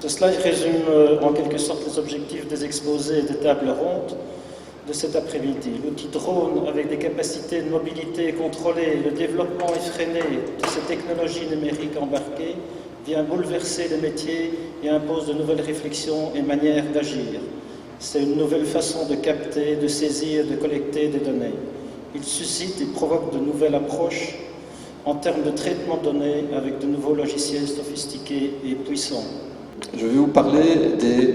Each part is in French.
Ce slide résume en quelque sorte les objectifs des exposés et des tables rondes de cet après-midi. L'outil drone avec des capacités de mobilité contrôlées, le développement effréné de ces technologies numériques embarquées vient bouleverser les métiers et impose de nouvelles réflexions et manières d'agir. C'est une nouvelle façon de capter, de saisir, de collecter des données. Il suscite et provoque de nouvelles approches en termes de traitement de données avec de nouveaux logiciels sophistiqués et puissants. Je vais vous parler des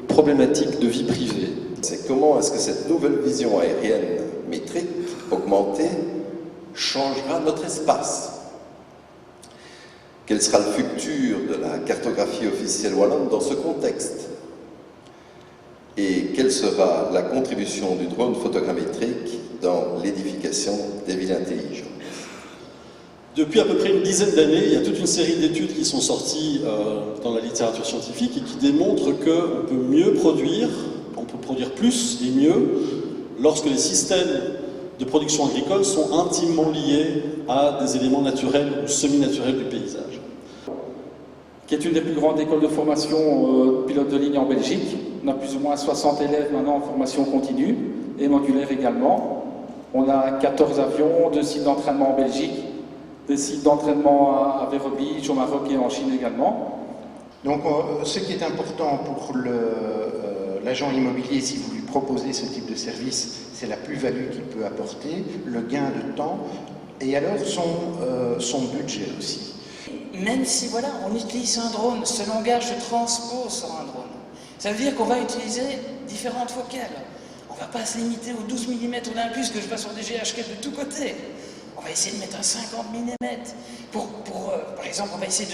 problématiques de vie privée. C'est comment est-ce que cette nouvelle vision aérienne métrique, augmentée, changera notre espace. Quel sera le futur de la cartographie officielle wallonne dans ce contexte? Et quelle sera la contribution du drone photogrammétrique dans l'édification des villes intelligentes? Depuis à peu près une dizaine d'années, il y a toute une série d'études qui sont sorties dans la littérature scientifique et qui démontrent qu'on peut mieux produire, on peut produire plus et mieux lorsque les systèmes de production agricole sont intimement liés à des éléments naturels ou semi-naturels du paysage. Qui est une des plus grandes écoles de formation pilote de ligne en Belgique. On a plus ou moins 60 élèves maintenant en formation continue et modulaire également. On a 14 avions, 2 sites d'entraînement en Belgique, des sites d'entraînement à Vero Beach, au Maroc et en Chine également. Donc ce qui est important pour l'agent immobilier, si vous lui proposez ce type de service, c'est la plus-value qu'il peut apporter, le gain de temps et alors son budget aussi. Même si voilà, on utilise un drone, ce langage se transpose sur un drone. Ça veut dire qu'on va utiliser différentes focales. On ne va pas se limiter aux 12 mm Olympus que je vois sur des GH4 de tous côtés. On va essayer de mettre un 50 mm. Par exemple, on va essayer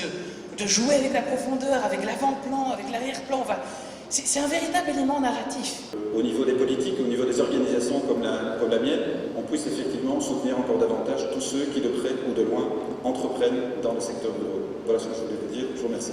de jouer avec la profondeur, avec l'avant-plan, avec l'arrière-plan. C'est un véritable élément narratif. Au niveau des politiques, au niveau des organisations comme la mienne, on puisse effectivement soutenir encore davantage tous ceux qui, de près ou de loin, entreprennent dans le secteur de l'eau. Voilà ce que je voulais vous dire. Je vous remercie.